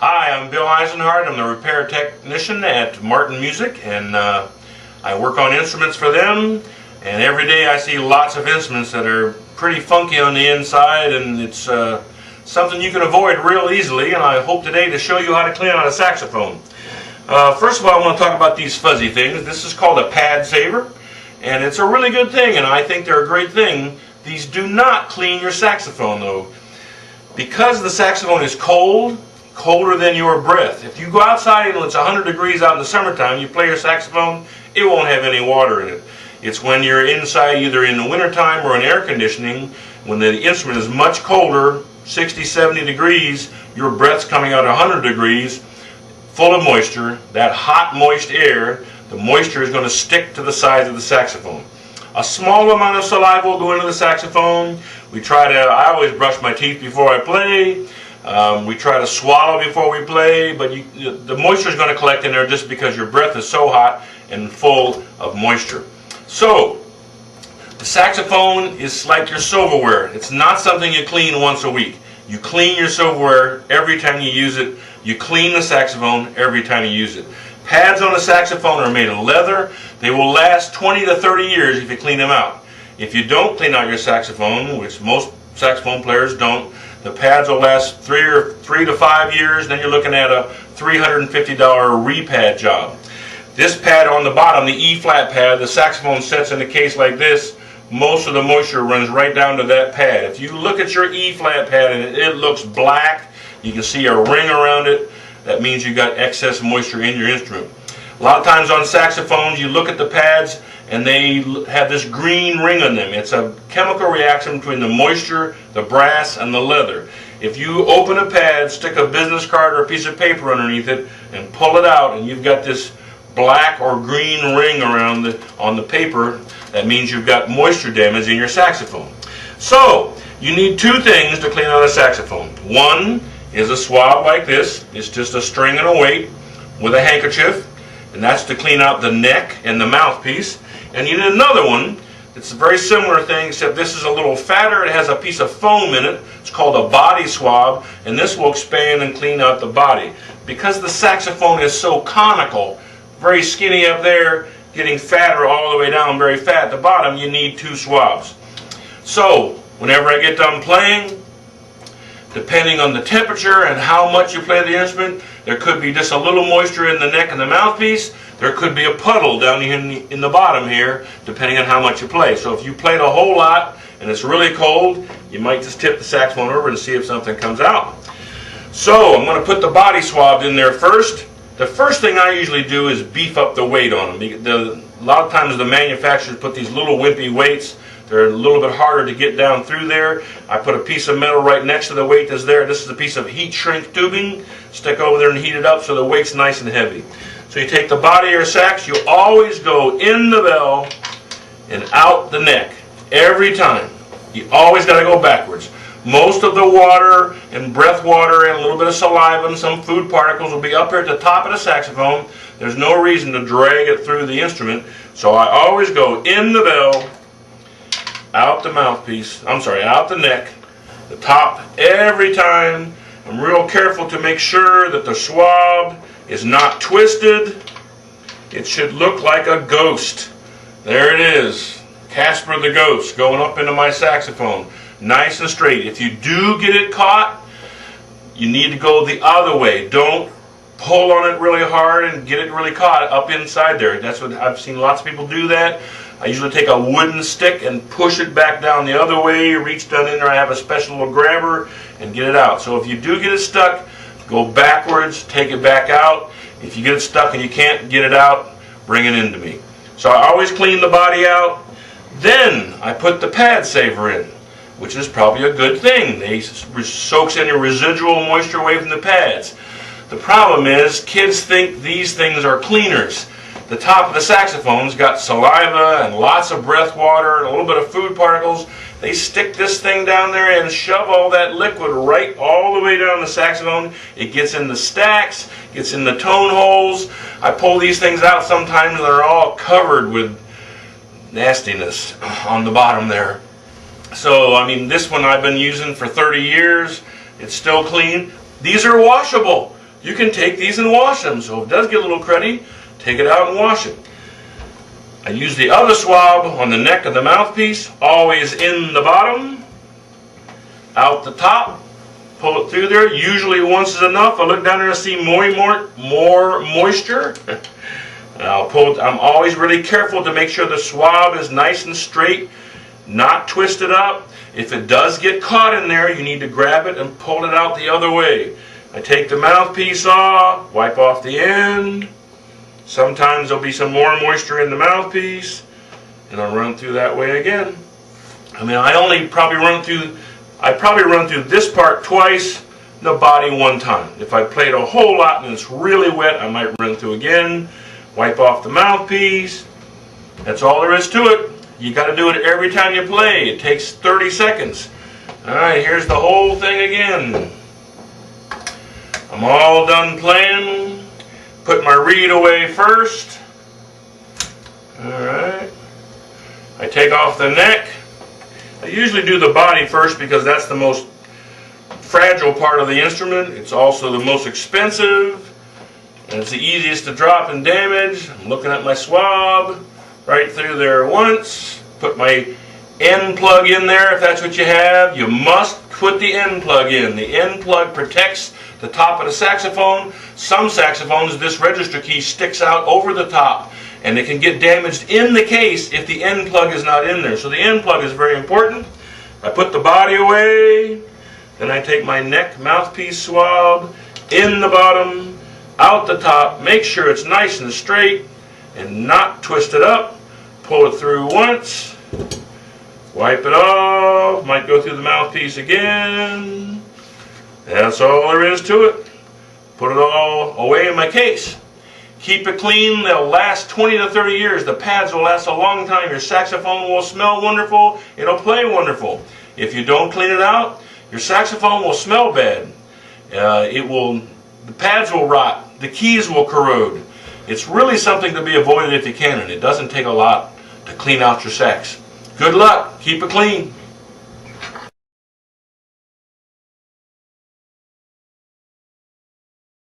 Hi, I'm Bill Eisenhardt. I'm the repair technician at Martin Music, and I work on instruments for them. And every day I see lots of instruments that are pretty funky on the inside, and it's something you can avoid real easily. And I hope today to show you how to clean out a saxophone. First of all, I want to talk about these fuzzy things. This is called a pad saver, and it's a really good thing, and I think they're a great thing. These do not clean your saxophone, though. Because the saxophone is cold, colder than your breath. If you go outside and it's 100 degrees out in the summertime, you play your saxophone, it won't have any water in it. It's when you're inside, either in the wintertime or in air conditioning, when the instrument is much colder, 60, 70 degrees, your breath's coming out 100 degrees, full of moisture. That hot, moist air, the moisture is going to stick to the sides of the saxophone. A small amount of saliva will go into the saxophone. I always brush my teeth before I play. We try to swallow before we play, but the moisture is going to collect in there just because your breath is so hot and full of moisture. So, the saxophone is like your silverware. It's not something you clean once a week. You clean your silverware every time you use it. You clean the saxophone every time you use it. Pads on a saxophone are made of leather. They will last 20 to 30 years if you clean them out. If you don't clean out your saxophone, which most saxophone players don't, the pads will last 3 to 5 years. Then you're looking at a $350 repad job. This pad on the bottom, the E-flat pad, the saxophone sets in a case like this. Most of the moisture runs right down to that pad. If you look at your E-flat pad and it looks black, you can see a ring around it. That means you've got excess moisture in your instrument. A lot of times on saxophones, you look at the pads and they have this green ring on them. It's a chemical reaction between the moisture, the brass, and the leather. If you open a pad, stick a business card or a piece of paper underneath it, and pull it out, and you've got this black or green ring around on the paper, that means you've got moisture damage in your saxophone. So, you need two things to clean out a saxophone. One is a swab like this. It's just a string and a weight with a handkerchief, and that's to clean out the neck and the mouthpiece. And you need another one. It's a very similar thing, except this is a little fatter. It has a piece of foam in it. It's called a body swab, and this will expand and clean out the body. Because the saxophone is so conical, very skinny up there, getting fatter all the way down, very fat at the bottom, you need two swabs. So, whenever I get done playing, depending on the temperature and how much you play the instrument, there could be just a little moisture in the neck and the mouthpiece. There could be a puddle down in the bottom here, depending on how much you play. So if you played a whole lot and it's really cold, you might just tip the saxophone over and see if something comes out. So I'm going to put the body swab in there first. The first thing I usually do is beef up the weight on them. A lot of times the manufacturers put these little wimpy weights. They're a little bit harder to get down through there. I put a piece of metal right next to the weight that's there. This is a piece of heat shrink tubing. Stick over there and heat it up so the weight's nice and heavy. So you take the body of your sax, you always go in the bell and out the neck. Every time. You always got to go backwards. Most of the water and breath water and a little bit of saliva and some food particles will be up here at the top of the saxophone. There's no reason to drag it through the instrument. So I always go in the bell, out the mouthpiece, out the neck, the top every time. I'm real careful to make sure that the swab is not twisted. It should look like a ghost. There it is, Casper the Ghost going up into my saxophone. Nice and straight. If you do get it caught, you need to go the other way. Don't pull on it really hard and get it really caught up inside there. That's what I've seen lots of people do that. I usually take a wooden stick and push it back down the other way, reach down in there, I have a special little grabber and get it out. So if you do get it stuck, go backwards, take it back out. If you get it stuck and you can't get it out, bring it into me. So I always clean the body out. Then I put the pad saver in, which is probably a good thing. It soaks any residual moisture away from the pads. The problem is kids think these things are cleaners. The top of the saxophone's got saliva and lots of breath water and a little bit of food particles. They stick this thing down there and shove all that liquid right all the way down the saxophone. It gets in the stacks, gets in the tone holes. I pull these things out sometimes and they're all covered with nastiness on the bottom there. So, I mean, this one I've been using for 30 years. It's still clean. These are washable. you can take these and wash them. So if it does get a little cruddy, take it out and wash it. I use the other swab on the neck of the mouthpiece, always in the bottom, out the top, pull it through there. Usually once is enough. I look down there and see more moisture. I'll pull it. I'm always really careful to make sure the swab is nice and straight, not twisted up. If it does get caught in there, you need to grab it and pull it out the other way. I take the mouthpiece off, wipe off the end. Sometimes there'll be some more moisture in the mouthpiece, and I'll run through that way again. I mean, I probably run through this part twice, the body one time. If I played a whole lot and it's really wet, I might run through again, wipe off the mouthpiece. That's all there is to it. You got to do it every time you play. It takes 30 seconds. Alright, here's the whole thing again. I'm all done playing. Put my reed away first. Alright. I take off the neck. I usually do the body first because that's the most fragile part of the instrument. It's also the most expensive. And it's the easiest to drop and damage. I'm looking at my swab. Right through there once. Put my end plug in there if that's what you have. You must put the end plug in. The end plug protects the top of the saxophone. Some saxophones, this register key sticks out over the top, and it can get damaged in the case if the end plug is not in there. So the end plug is very important. I put the body away, then I take my neck mouthpiece swab in the bottom, out the top, make sure it's nice and straight and not twisted up. Pull it through once, wipe it off, might go through the mouthpiece again. That's all there is to it. Put it all away in my case. Keep it clean. They'll last 20 to 30 years. The pads will last a long time. Your saxophone will smell wonderful. It'll play wonderful. If you don't clean it out, your saxophone will smell bad. The pads will rot. The keys will corrode. It's really something to be avoided if you can, and it doesn't take a lot to clean out your sax. Good luck. Keep it clean.